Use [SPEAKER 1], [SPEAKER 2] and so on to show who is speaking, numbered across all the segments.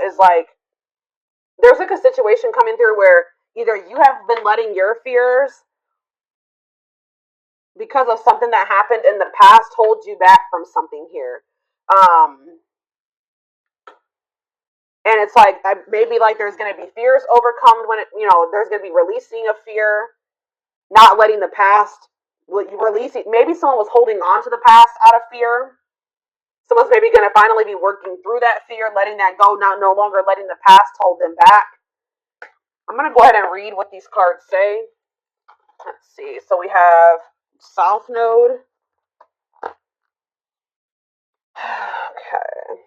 [SPEAKER 1] is like there's like a situation coming through where either you have been letting your fears because of something that happened in the past hold you back from something here. Um, and it's like maybe like there's going to be fears overcome when there's going to be releasing of fear, not letting the past releasing. Maybe someone was holding on to the past out of fear. Someone's maybe going to finally be working through that fear, letting that go, not no longer letting the past hold them back. I'm going to go ahead and read what these cards say. Let's see. So we have South Node. Okay.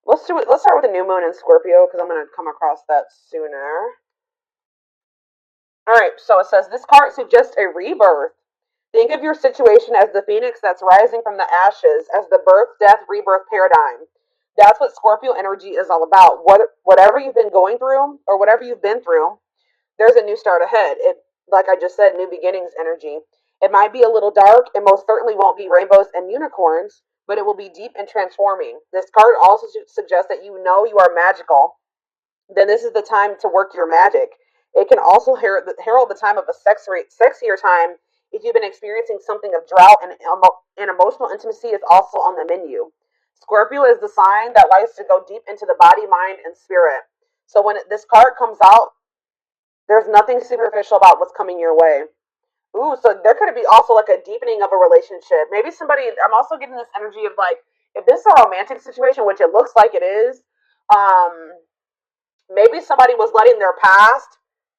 [SPEAKER 1] Let's do it. Let's start with the new moon in Scorpio because I'm going to come across that sooner. All right. So it says this card suggests a rebirth. Think of your situation as the phoenix that's rising from the ashes, as the birth, death, rebirth paradigm. That's what Scorpio energy is all about. Whatever you've been going through or whatever you've been through, there's a new start ahead. It, like I just said, new beginnings energy. It might be a little dark. It most certainly won't be rainbows and unicorns, but it will be deep and transforming. This card also suggests that you know you are magical. Then this is the time to work your magic. It can also herald the time of a sexier time if you've been experiencing something of drought, and emotional intimacy is also on the menu. Scorpio is the sign that likes to go deep into the body, mind, and spirit. So when this card comes out, there's nothing superficial about what's coming your way. Ooh, so there could be also like a deepening of a relationship. Maybe somebody, I'm also getting this energy of like, if this is a romantic situation, which it looks like it is, um, maybe somebody was letting their past,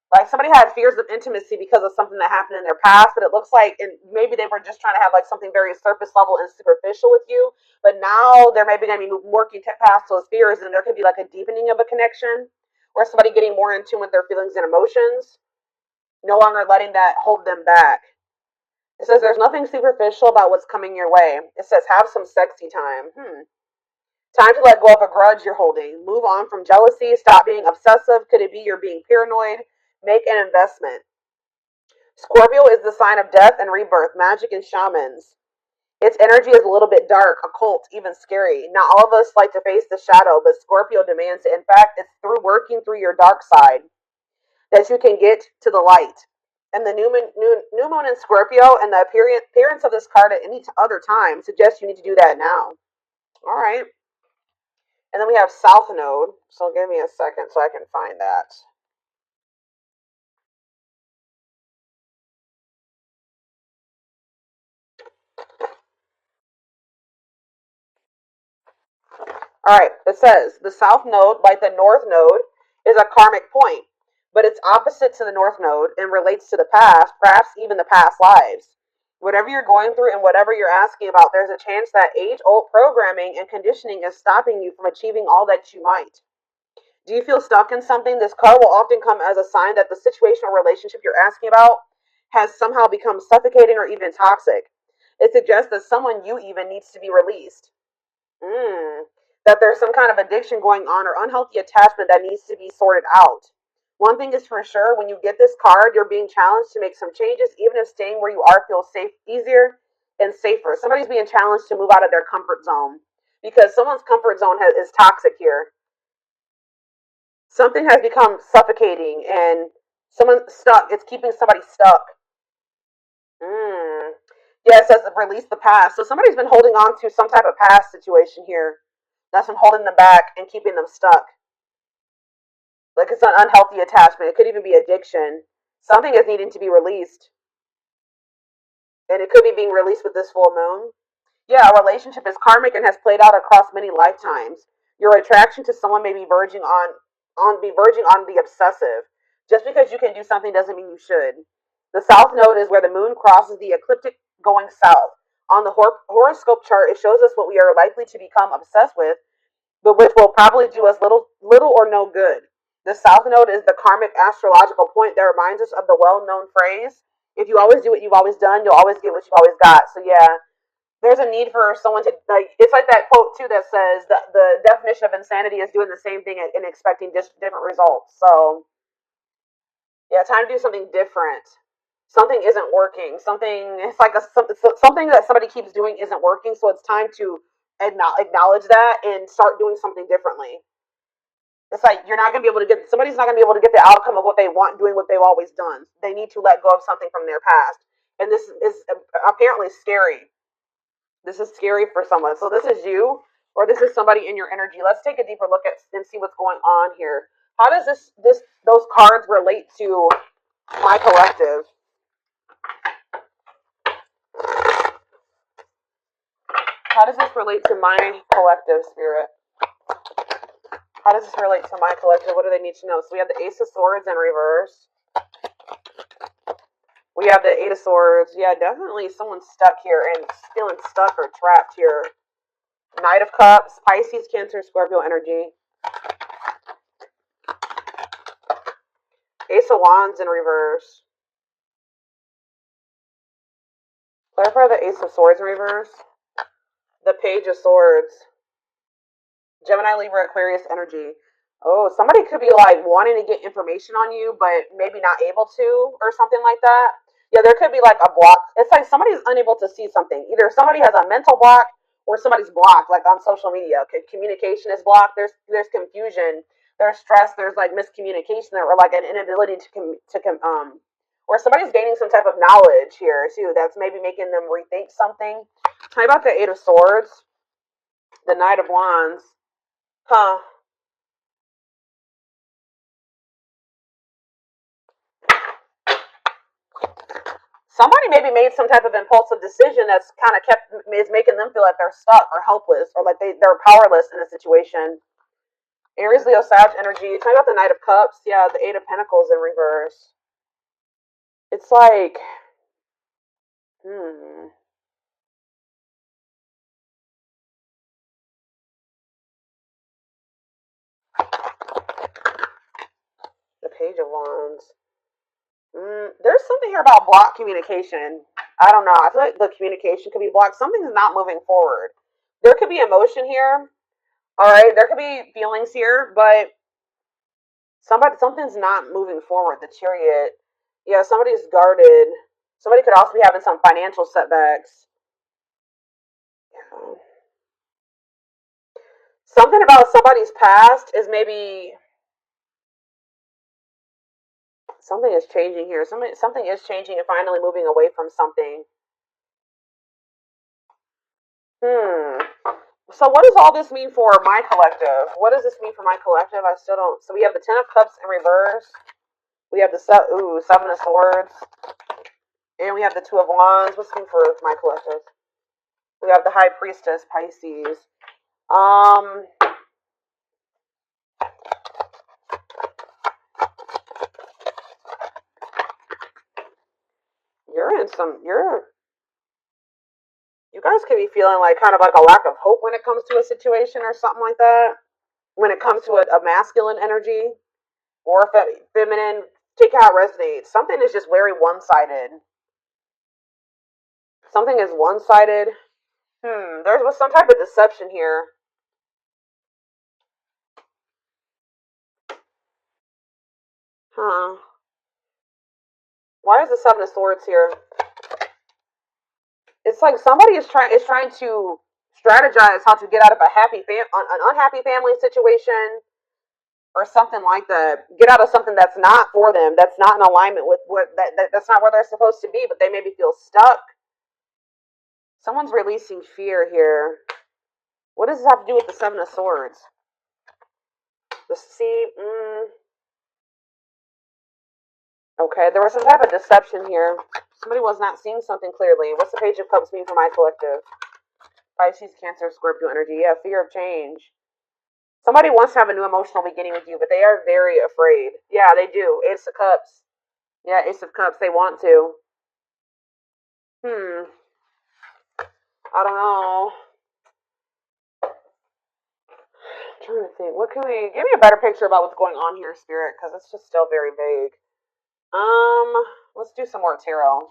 [SPEAKER 1] like somebody had fears of intimacy because of something that happened in their past, but it looks like, and maybe they were just trying to have like something very surface level and superficial with you, but now they're maybe going to be working past those fears, and there could be like a deepening of a connection, or somebody getting more in tune with their feelings and emotions, no longer letting that hold them back. It says there's nothing superficial about what's coming your way. It says have some sexy time. Time to let go of a grudge you're holding. Move on from jealousy. Stop being obsessive. Could it be you're being paranoid? Make an investment. Scorpio is the sign of death and rebirth, magic and shamans. Its energy is a little bit dark, occult, even scary. Not all of us like to face the shadow, but Scorpio demands it. In fact, it's through working through your dark side that you can get to the light. And the new moon in Scorpio and the appearance of this card at any other time suggests you need to do that now. All right. And then we have South Node. So give me a second so I can find that. All right. It says the South Node, like the North Node, is a karmic point, but it's opposite to the North Node and relates to the past, perhaps even the past lives. Whatever you're going through and whatever you're asking about, there's a chance that age old programming and conditioning is stopping you from achieving all that you might. Do you feel stuck in something? This card will often come as a sign that the situation or relationship you're asking about has somehow become suffocating or even toxic. It suggests that someone you even needs to be released. That there's some kind of addiction going on or unhealthy attachment that needs to be sorted out. One thing is for sure, when you get this card, you're being challenged to make some changes, even if staying where you are feels safe, easier and safer. Somebody's being challenged to move out of their comfort zone because someone's comfort zone is toxic here. Something has become suffocating and someone stuck. It's keeping somebody stuck. Mm. Yeah, it says release the past. So somebody's been holding on to some type of past situation here that's been holding them back and keeping them stuck. Like it's an unhealthy attachment. It could even be addiction. Something is needing to be released. And it could be being released with this full moon. Yeah, a relationship is karmic and has played out across many lifetimes. Your attraction to someone may be verging on the obsessive. Just because you can do something doesn't mean you should. The south node is where the moon crosses the ecliptic going south. On the horoscope chart, it shows us what we are likely to become obsessed with, but which will probably do us little or no good. The south node is the karmic astrological point that reminds us of the well-known phrase, if you always do what you've always done, you'll always get what you've always got. So yeah, there's a need for someone to, like, it's like that quote too that says that the definition of insanity is doing the same thing and expecting just different results. So yeah, time to do something different. Something isn't working. Something, it's like something that somebody keeps doing isn't working, so it's time to acknowledge that and start doing something differently. It's like you're not going to be able to get, somebody's not going to be able to get the outcome of what they want doing what they've always done. They need to let go of something from their past. And this is apparently scary. This is scary for someone. So this is you, or this is somebody in your energy. Let's take a deeper look at and see what's going on here. How does those cards relate to my collective? How does this relate to my collective, Spirit? How does this relate to my collective? What do they need to know? So we have the Ace of Swords in reverse. We have the Eight of Swords. Yeah, definitely someone's stuck here and feeling stuck or trapped here. Knight of Cups, Pisces, Cancer, Scorpio energy. Ace of Wands in reverse. Clarify the Ace of Swords in reverse. The Page of Swords. Gemini, Libra, Aquarius energy. Oh, somebody could be like wanting to get information on you, but maybe not able to, or something like that. Yeah, there could be like a block. It's like somebody's unable to see something. Either somebody has a mental block or somebody's blocked, like on social media. Communication is blocked. There's confusion. There's stress. There's like miscommunication there, or like an inability or somebody's gaining some type of knowledge here too. That's maybe making them rethink something. Tell me about the Eight of Swords, the Knight of Wands. Huh. Somebody maybe made some type of impulsive decision that's kind of is making them feel like they're stuck or helpless or like they're powerless in a situation. Aries, Leo, Sag energy. Talking about the Knight of Cups. Yeah, the Eight of Pentacles in reverse. It's like, the Page of Wands. There's something here about blocked communication. I don't know. I feel like the communication could be blocked. Something's not moving forward. There could be emotion here. All right, there could be feelings here, but something's not moving forward. The Chariot. Yeah, somebody's guarded. Somebody could also be having some financial setbacks. Something about somebody's past is maybe something is changing here. Something is changing and finally moving away from something. So what does all this mean for my collective? What does this mean for my collective? I still don't. So we have the Ten of Cups in reverse. We have the Seven of Swords. And we have the Two of Wands. What's this mean for my collective? We have the High Priestess, Pisces. You guys could be feeling like kind of like a lack of hope when it comes to a situation or something like that. When it comes to a masculine energy or feminine, take how it resonates. Something is just very one-sided. Something is one-sided. There was some type of deception here. Huh. Why is the Seven of Swords here? It's like somebody is trying to strategize how to get out of an unhappy family situation or something like that. Get out of something that's not for them. That's not in alignment with that's not where they're supposed to be, but they maybe feel stuck. Someone's releasing fear here. What does this have to do with the Seven of Swords? The sea. Okay, there was some type of deception here. Somebody was not seeing something clearly. What's the Page of Cups mean for my collective? Pisces, Cancer, Scorpio energy. Yeah, fear of change. Somebody wants to have a new emotional beginning with you, but they are very afraid. Yeah, they do. Ace of Cups. Yeah, Ace of Cups. They want to. I don't know. I'm trying to think. What can we give me a better picture about what's going on here, Spirit? Because it's just still very vague. Let's do some more tarot.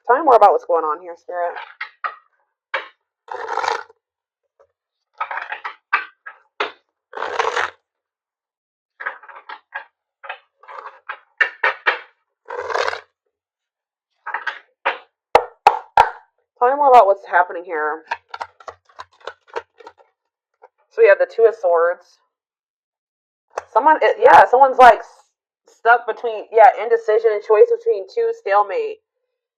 [SPEAKER 1] Tell me more about what's going on here, Spirit. Tell me more about what's happening here. So we have the Two of Swords. Someone's like stuck between, indecision and choice between two, stalemate.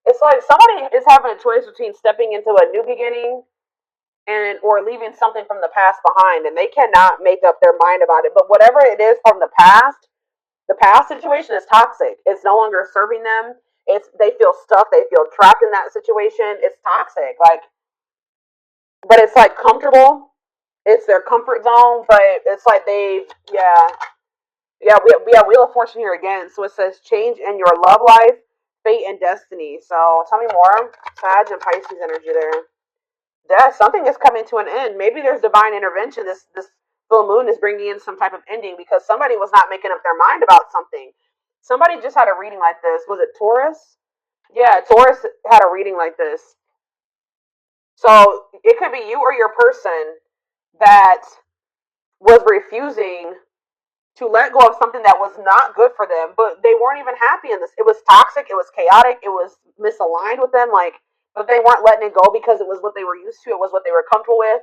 [SPEAKER 1] It's like somebody is having a choice between stepping into a new beginning and or leaving something from the past behind, and they cannot make up their mind about it. But whatever it is from the past situation is toxic. It's no longer serving them. They feel stuck. They feel trapped in that situation. It's toxic. But it's like comfortable. It's their comfort zone. But it's like we have Wheel of Fortune here again. So it says change in your love life, fate, and destiny. So tell me more. Sag and Pisces energy there. Death. Something is coming to an end. Maybe there's divine intervention. This full moon is bringing in some type of ending because somebody was not making up their mind about something. Somebody just had a reading like this. Was it Taurus? Yeah, Taurus had a reading like this. So it could be you or your person that was refusing to let go of something that was not good for them, but they weren't even happy in this. It was toxic, it was chaotic, it was misaligned with them, but they weren't letting it go because it was what they were used to, it was what they were comfortable with.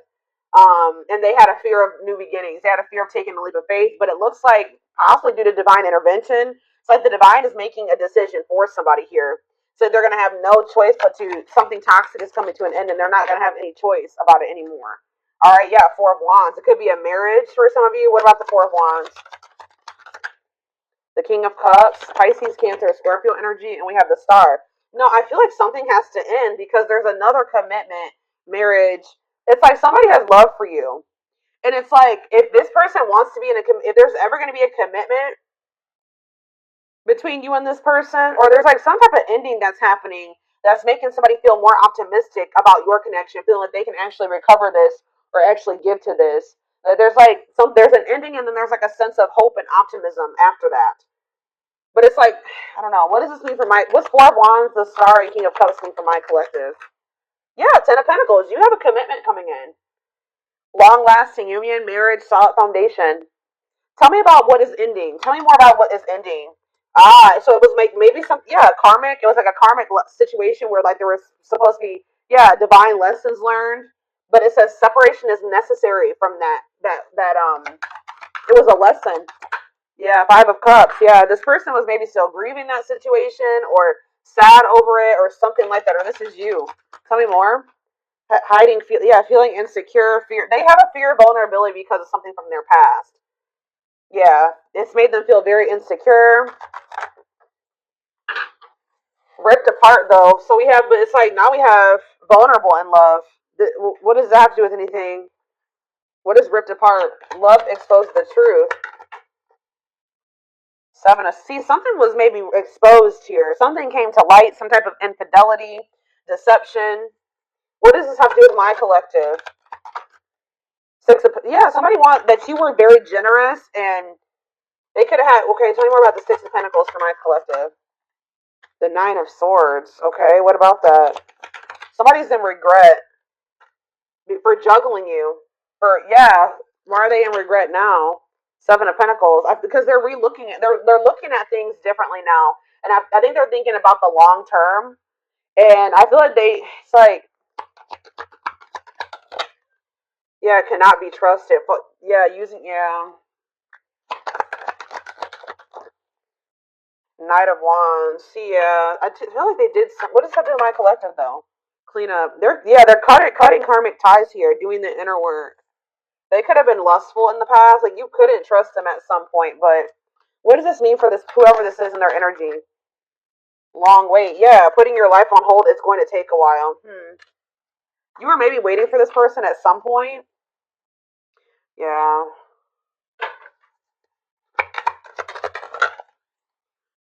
[SPEAKER 1] And they had a fear of new beginnings. They had a fear of taking a leap of faith, but it looks like possibly due to divine intervention, it's like the divine is making a decision for somebody here. So they're going to have no choice but to, something toxic is coming to an end and they're not going to have any choice about it anymore. All right, yeah, Four of Wands. It could be a marriage for some of you. What about the Four of Wands? The King of Cups, Pisces, Cancer, Scorpio energy, and we have the Star. No, I feel like something has to end because there's another commitment, marriage. It's like somebody has love for you. And it's like, if this person wants to be if there's ever going to be a commitment between you and this person, or there's like some type of ending that's happening that's making somebody feel more optimistic about your connection, feeling like they can actually recover this or actually give to this. There's an ending and then there's like a sense of hope and optimism after that. But it's like, I don't know. What does this mean for what's Four of Wands, the Star, and King of Cups mean for my collective? Yeah, Ten of Pentacles. You have a commitment coming in. Long-lasting union, marriage, solid foundation. Tell me about what is ending. Tell me more about what is ending. So it was maybe karmic. It was like a karmic situation where like there was supposed to be, divine lessons learned. But it says separation is necessary from it was a lesson. Yeah, Five of Cups. Yeah, this person was maybe still grieving that situation or sad over it or something like that. Or this is you. Tell me more. Hiding, feeling insecure, fear. They have a fear of vulnerability because of something from their past. Yeah, it's made them feel very insecure. Ripped apart though. So it's like now we have vulnerable in love. What does that have to do with anything? What is ripped apart? Love exposed the truth. See, something was maybe exposed here. Something came to light, some type of infidelity, deception. What does this have to do with my collective? Somebody that you were very generous and they could have had, okay, tell me more about the Six of Pentacles for my collective. The Nine of Swords. Okay, what about that? Somebody's in regret for juggling you. Why are they in regret now? Seven of Pentacles. Because they're they're looking at things differently now. And I think they're thinking about the long term. And I feel like cannot be trusted. But Knight of Wands. I feel like they did what does that do to my collective though? Clean up. They're cutting karmic ties here, doing the inner work. They could have been lustful in the past. Like you couldn't trust them at some point, but what does this mean for this whoever this is in their energy? Long wait. Yeah, putting your life on hold, it's going to take a while. You were maybe waiting for this person at some point. Yeah.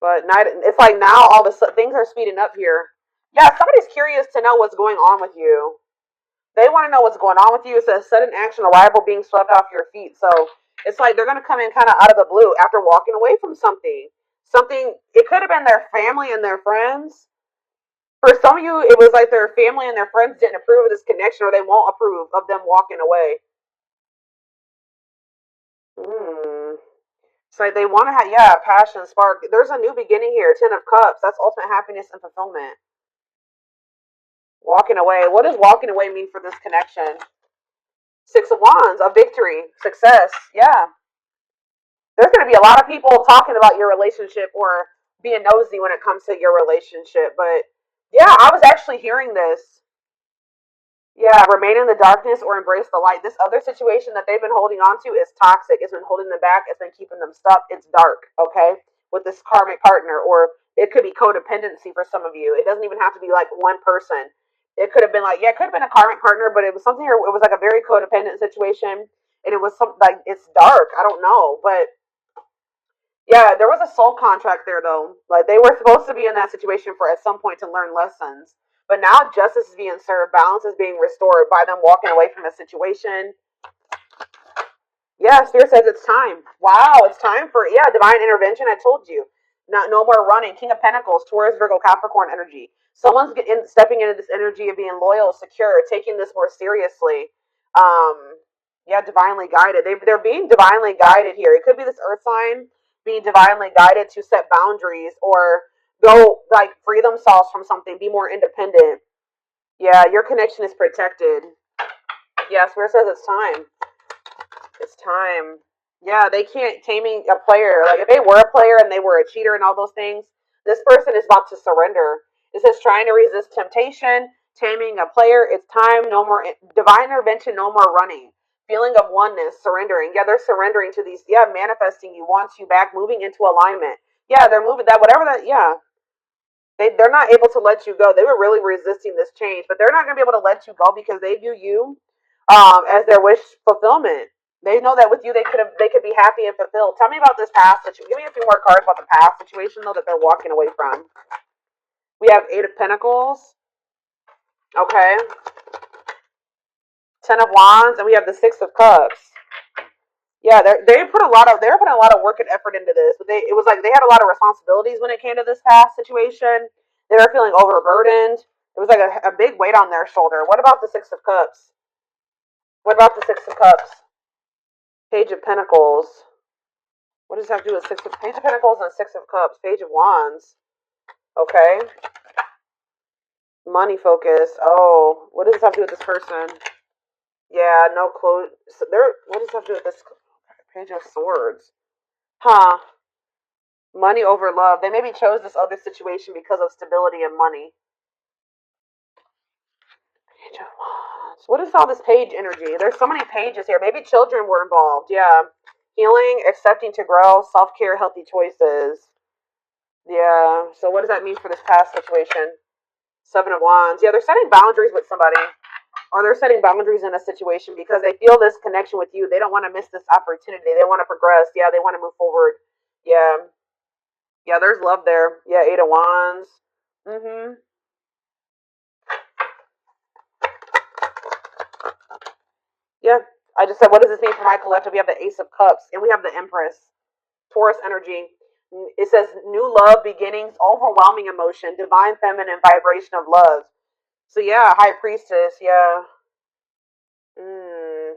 [SPEAKER 1] But it's like now all of a sudden things are speeding up here. Yeah, somebody's curious to know what's going on with you. They want to know what's going on with you. It's a sudden action arrival being swept off your feet. So it's like they're going to come in kind of out of the blue after walking away from something. It could have been their family and their friends. For some of you, it was like their family and their friends didn't approve of this connection or they won't approve of them walking away. It's like they want to have, passion, spark. There's a new beginning here. Ten of Cups. That's ultimate happiness and fulfillment. Walking away. What does walking away mean for this connection? Six of Wands, a victory, success. Yeah. There's going to be a lot of people talking about your relationship or being nosy when it comes to your relationship. But yeah, I was actually hearing this. Yeah, remain in the darkness or embrace the light. This other situation that they've been holding on to is toxic. It's been holding them back. It's been keeping them stuck. It's dark, okay? With this karmic partner, or it could be codependency for some of you. It doesn't even have to be like one person. It could have been like, yeah, it could have been a karmic partner, but it was something, it was like a very codependent situation. And it was something like, it's dark. I don't know. But yeah, there was a soul contract there though. Like they were supposed to be in that situation for at some point to learn lessons. But now justice is being served, balance is being restored by them walking away from a situation. Yeah, Spirit says it's time. Wow, it's time for divine intervention. I told you, no more running. King of Pentacles, Taurus, Virgo, Capricorn energy. Someone's stepping into this energy of being loyal, secure, taking this more seriously. Divinely guided. They're being divinely guided here. It could be this Earth sign being divinely guided to set boundaries or go like free themselves from something, be more independent. Yeah, your connection is protected. Yeah, Spirit says it's time. It's time. Yeah, they can't taming a player. Like if they were a player and they were a cheater and all those things, this person is about to surrender. It says trying to resist temptation, taming a player. It's time. No more divine intervention. No more running. Feeling of oneness, surrendering. Yeah, they're surrendering to these. Yeah, manifesting you, wants you back, moving into alignment. Yeah, they're moving that whatever that. Yeah, they're not able to let you go. They were really resisting this change, but they're not going to be able to let you go because they view you as their wish fulfillment. They know that with you they could be happy and fulfilled. Tell me about this past situation. Give me a few more cards about the past situation though that they're walking away from. We have Eight of Pentacles. Okay. Ten of Wands, and we have the Six of Cups. Yeah, they put a lot of they're putting a lot of work and effort into this, but it was like they had a lot of responsibilities when it came to this past situation. They were feeling overburdened. It was like a big weight on their shoulder. What about the Six of Cups? What about the Six of Cups? Page of Pentacles. What does that have to do with Page of Pentacles and Six of Cups? Page of Wands. Okay. Money focus. Oh, what does this have to do with this person? Yeah, no clue. So what does that have to do with this? Page of Swords. Huh. Money over love. They maybe chose this other situation because of stability and money. Page of Wands. What is all this page energy? There's so many pages here. Maybe children were involved. Yeah. Healing, accepting to grow, self-care, healthy choices. Yeah. So what does that mean for this past situation? Seven of Wands. Yeah, they're setting boundaries with somebody. Or they're setting boundaries in a situation because they feel this connection with you. They don't want to miss this opportunity. They want to progress. Yeah, they want to move forward. Yeah. Yeah, there's love there. Yeah, Eight of Wands. Mm-hmm. Yeah. I just said, what does this mean for my collective? We have the Ace of Cups and we have the Empress. Taurus energy. It says new love beginnings, overwhelming emotion, divine feminine vibration of love. So yeah, High Priestess, yeah. They're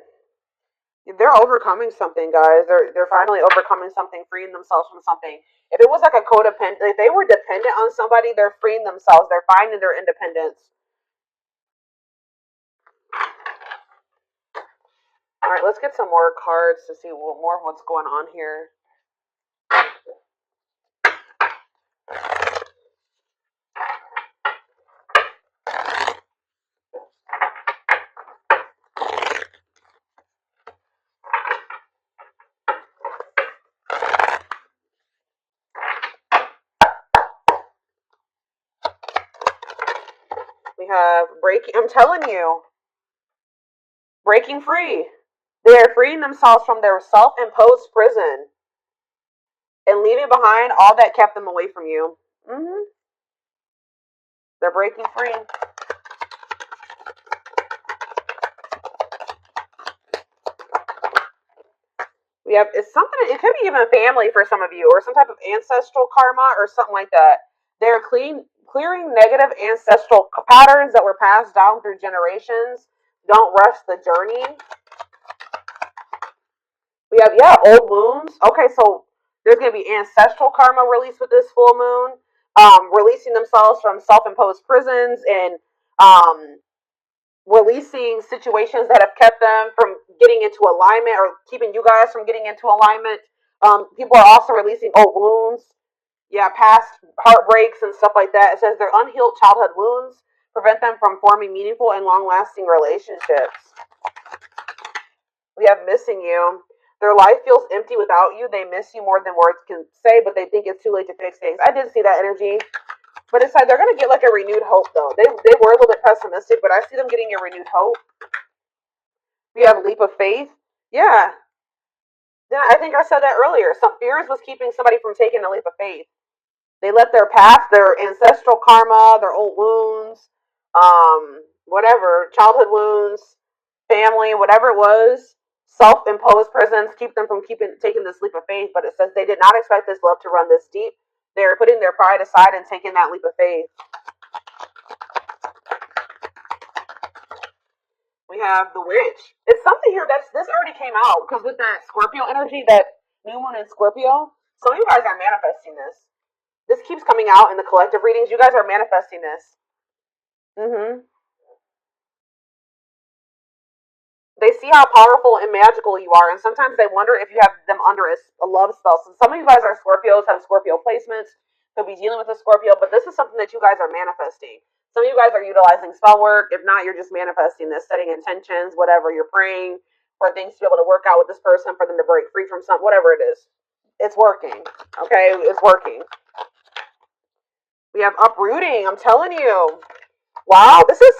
[SPEAKER 1] overcoming something, guys. They're finally overcoming something, freeing themselves from something. If it was like a codependent, if they were dependent on somebody, they're freeing themselves. They're finding their independence. All right, let's get some more cards to see more of what's going on here. We have breaking. I'm telling you, breaking free. They are freeing themselves from their self-imposed prison and leaving behind all that kept them away from you. They're breaking free. We have it's something. It could be even family for some of you, or some type of ancestral karma, or something like that. They're clearing negative ancestral patterns that were passed down through generations. Don't rush the journey. We have old wounds. Okay, so there's gonna be ancestral karma released with this full moon. Releasing themselves from self-imposed prisons and Um, Releasing situations that have kept them from getting into alignment or keeping you guys from getting into alignment. People are also releasing old wounds. Yeah, past heartbreaks and stuff like that. It says their unhealed childhood wounds prevent them from forming meaningful and long lasting relationships. We have missing you. Their life feels empty without you. They miss you more than words can say, but they think it's too late to fix things. I did see that energy. But it's like they're gonna get like a renewed hope though. They were a little bit pessimistic, but I see them getting a renewed hope. We have a leap of faith. Yeah. Then I think I said that earlier. Some fears was keeping somebody from taking a leap of faith. They let their past, their ancestral karma, their old wounds, whatever, childhood wounds, family, whatever it was, self-imposed prisons keep them from taking this leap of faith. But it says they did not expect this love to run this deep. They're putting their pride aside and taking that leap of faith. We have the witch. It's something here this already came out because with that Scorpio energy, that new moon in Scorpio, some of you guys are manifesting this. This keeps coming out in the collective readings. You guys are manifesting this. Mm-hmm. They see how powerful and magical you are, and sometimes they wonder if you have them under a love spell. So some of you guys are Scorpios, have Scorpio placements, could be dealing with a Scorpio, but this is something that you guys are manifesting. Some of you guys are utilizing spell work. If not, you're just manifesting this, setting intentions, whatever. You're praying for things to be able to work out with this person, for them to break free from something, whatever it is. It's working. Okay? It's working. We have uprooting. I'm telling you. Wow, this is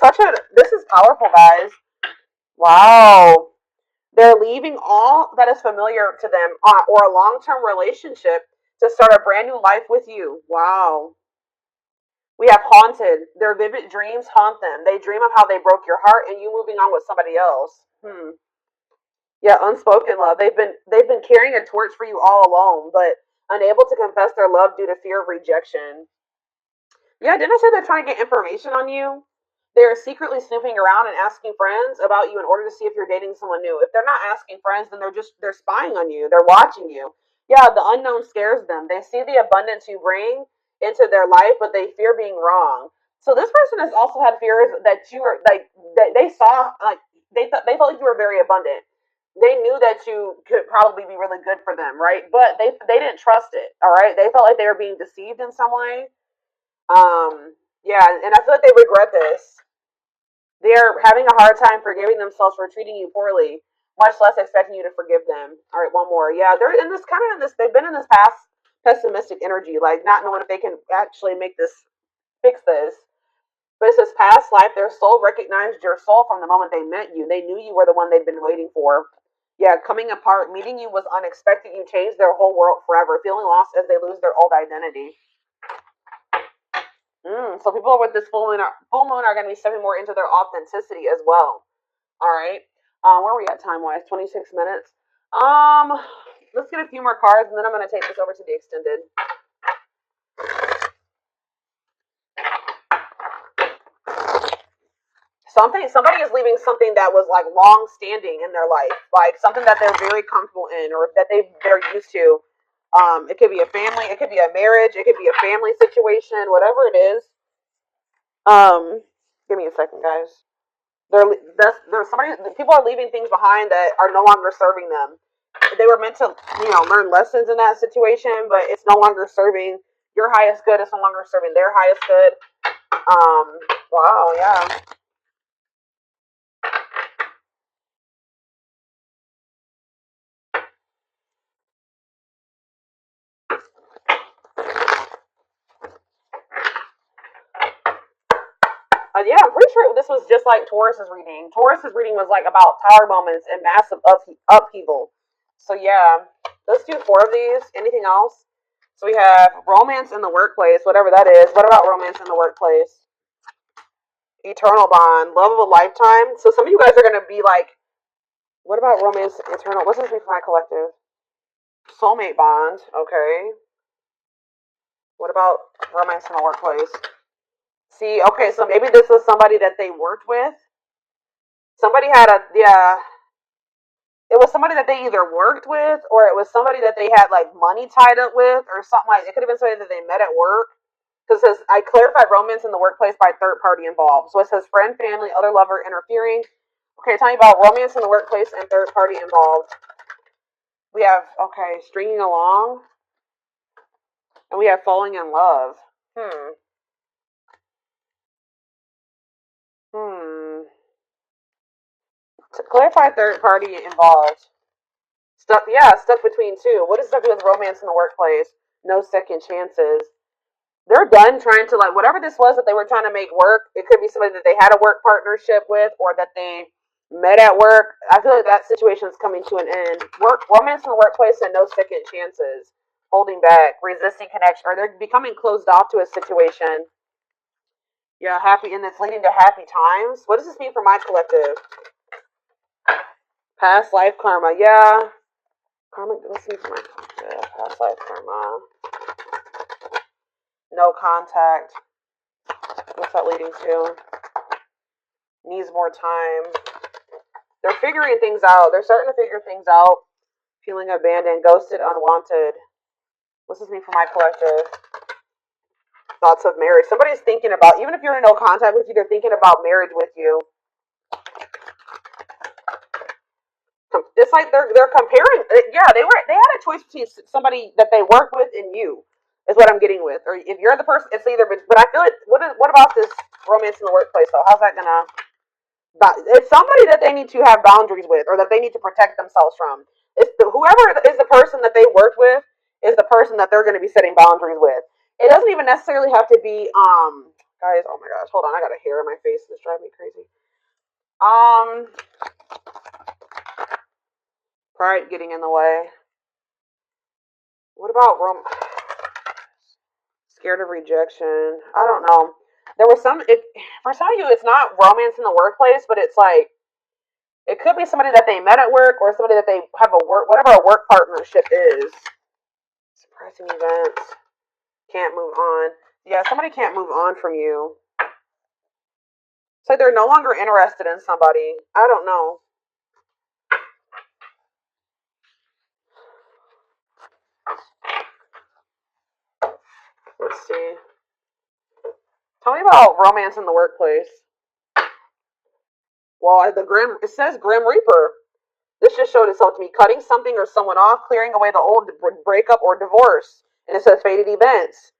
[SPEAKER 1] powerful, guys. Wow. They're leaving all that is familiar to them or a long-term relationship to start a brand new life with you. Wow. We have haunted. Their vivid dreams haunt them. They dream of how they broke your heart and you moving on with somebody else. Yeah, unspoken love. They've been carrying a torch for you all alone, but unable to confess their love due to fear of rejection. Yeah, didn't I say they're trying to get information on you? They're secretly snooping around and asking friends about you in order to see if you're dating someone new. If they're not asking friends, then they're spying on you. They're watching you. Yeah, the unknown scares them. They see the abundance you bring into their life, but they fear being wrong. So this person has also had fears that you were like they saw like they felt like you were very abundant. They knew that you could probably be really good for them, right? But they didn't trust it. All right, they felt like they were being deceived in some way. Yeah, and I feel like they regret this. They're having a hard time forgiving themselves for treating you poorly, much less expecting you to forgive them. All right, one more. Yeah, they're in this kind of in this. They've been in this past pessimistic energy, like not knowing if they can actually make this fix this. But it says past life, their soul recognized your soul from the moment they met you. They knew you were the one they'd been waiting for. Yeah, coming apart, meeting you was unexpected. You changed their whole world forever, feeling lost as they lose their old identity. So people with this full moon are going to be stepping more into their authenticity as well. All right. Where are we at time wise? 26 minutes. Let's get a few more cards, and then I'm going to take this over to the extended. Somebody is leaving something that was like long standing in their life, like something that they're very comfortable in or that they're used to. It could be a family, it could be a marriage, it could be a family situation, whatever it is. Give me a second, guys. There's somebody. People are leaving things behind that are no longer serving them. They were meant to, learn lessons in that situation, but it's no longer serving your highest good. It's no longer serving their highest good. Wow, yeah. Yeah, I'm pretty sure this was just like Taurus's reading. Taurus's reading was like about tower moments and massive upheaval. So yeah, let's do 4 of these. Anything else? So we have romance in the workplace, whatever that is. What about romance in the workplace? Eternal bond, love of a lifetime. So some of you guys are gonna be like, what about romance eternal? What's this mean for my collective? Soulmate bond. Okay. What about romance in the workplace? See, okay, so maybe this was somebody that they worked with. Somebody had a yeah. It was somebody that they either worked with or it was somebody that they had like money tied up with or something like. It could have been somebody that they met at work. Because it says, I clarified romance in the workplace by third party involved. So it says friend, family, other lover interfering. Okay, tell me about romance in the workplace and third party involved. We have, okay, stringing along. And we have falling in love. To clarify third party involved. Stuck between two. What does that do with romance in the workplace? No second chances. They're done trying to, like, whatever this was that they were trying to make work. It could be somebody that they had a work partnership with, or that they met at work. I feel like that situation is coming to an end. Romance in the workplace and no second chances. Holding back, resisting connection, or they're becoming closed off to a situation. Yeah, happy, and it's leading to happy times. What does this mean for my collective? Past life karma, yeah. Karma, let's see for my collective. Past life karma. No contact. What's that leading to? Needs more time. They're figuring things out. They're starting to figure things out. Feeling abandoned, ghosted, unwanted. What's this mean for my collective? Thoughts of marriage. Somebody's thinking about, even if you're in no contact with you, they're thinking about marriage with you. It's like they're comparing. Yeah, they had a choice between somebody that they work with and you. Is what I'm getting with. Or if you're the person, it's either. But I feel like what about this romance in the workplace though? How's that gonna? It's somebody that they need to have boundaries with, or that they need to protect themselves from. Whoever is the person that they work with is the person that they're going to be setting boundaries with. It doesn't even necessarily have to be guys. Oh my gosh, hold on, I got a hair in my face. This drives me crazy. Pride getting in the way. What about scared of rejection? I don't know. There was for some of you, it's not romance in the workplace, but it's like it could be somebody that they met at work, or somebody that they have whatever a work partnership is. Surprising events. Can't move on. Yeah, somebody can't move on from you. It's like they're no longer interested in somebody. I don't know. Let's see. Tell me about romance in the workplace. Well, it says Grim Reaper. This just showed itself to me. Cutting something or someone off, clearing away the old, breakup or divorce. And it says fated events.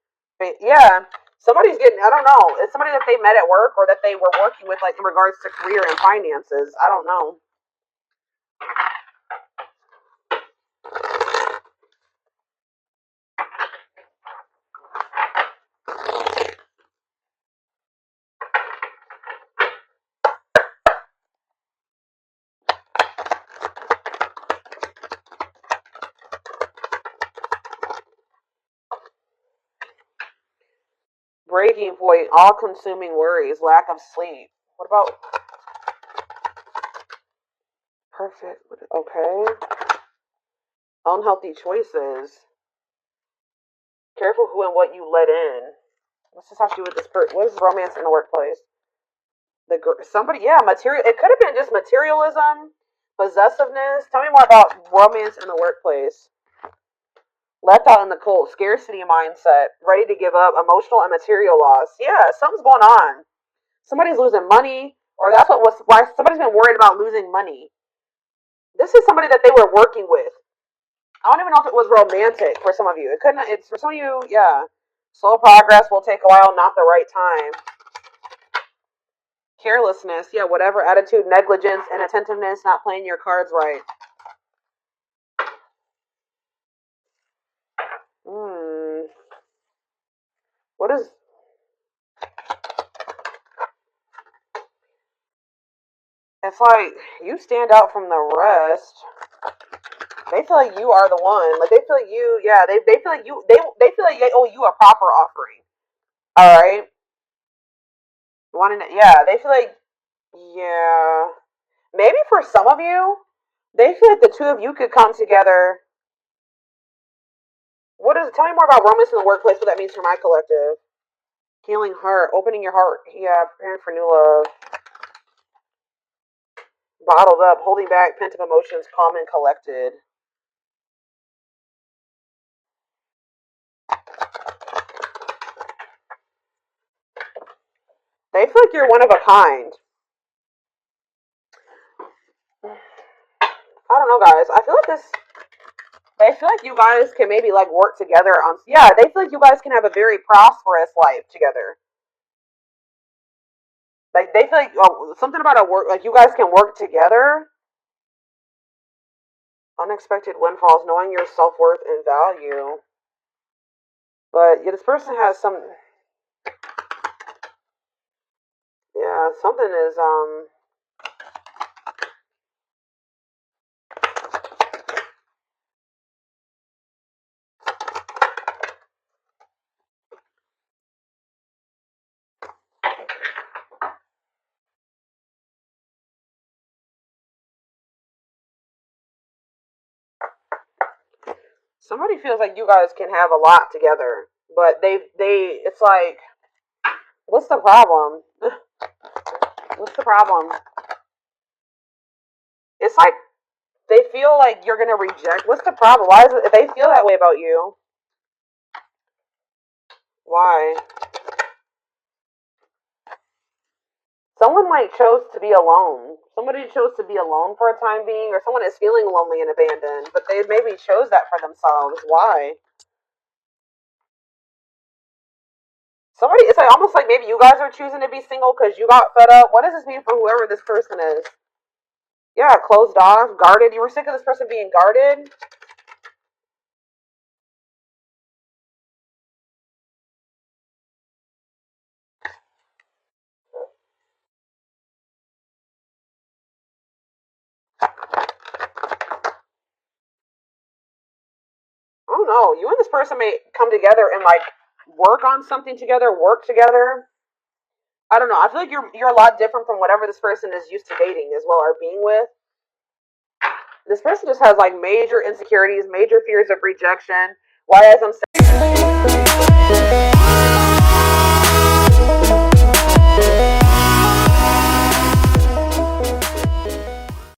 [SPEAKER 1] Yeah. Somebody's getting, I don't know. It's somebody that they met at work, or that they were working with, like in regards to career and finances. I don't know. Breaking point, all consuming worries, lack of sleep. What about perfect? Okay. Unhealthy choices. Careful who and what you let in. What's this have to do with this person? What is romance in the workplace? Somebody, yeah, material. It could have been just materialism, possessiveness. Tell me more about romance in the workplace. Left out in the cold, scarcity mindset, ready to give up, emotional and material loss. Yeah, something's going on. Somebody's losing money, or that's why somebody's been worried about losing money. This is somebody that they were working with. I don't even know if it was romantic for some of you. It couldn't. It's for some of you. Yeah, slow progress will take a while, not the right time. Carelessness, yeah, whatever attitude, negligence, inattentiveness, not playing your cards right. What is? It's like you stand out from the rest. They feel like you are the one. Like they feel like you. Yeah, they feel like you. They feel like they owe you a proper offering. All right. Wanting to, yeah, they feel like, yeah. Maybe for some of you, they feel like the two of you could come together. Tell me more about romance in the workplace, what that means for my collective. Healing heart, opening your heart. Yeah, preparing for new love. Bottled up, holding back, pent up emotions, calm and collected. They feel like you're one of a kind. I don't know, guys. I feel like this. They feel like you guys can maybe like work together on. Yeah, they feel like you guys can have a very prosperous life together. Like they feel like something about a work. Like you guys can work together. Unexpected windfalls, knowing your self worth and value. But yeah, this person has some. Yeah, something is. Somebody feels like you guys can have a lot together, but they. It's like, what's the problem? What's the problem? It's like they feel like you're gonna reject. What's the problem? Why is it if they feel that way about you? Why? Someone like chose to be alone. Somebody chose to be alone for a time being, or someone is feeling lonely and abandoned, but they maybe chose that for themselves. Why? Somebody, it's like almost like maybe you guys are choosing to be single because you got fed up. What does this mean for whoever this person is? Yeah, closed off, guarded. You were sick of this person being guarded. I don't know. You and this person may come together and like work on something together, work together. I don't know. I feel like you're a lot different from whatever this person is used to dating as well or being with. This person just has like major insecurities, major fears of rejection. Why, as I'm saying.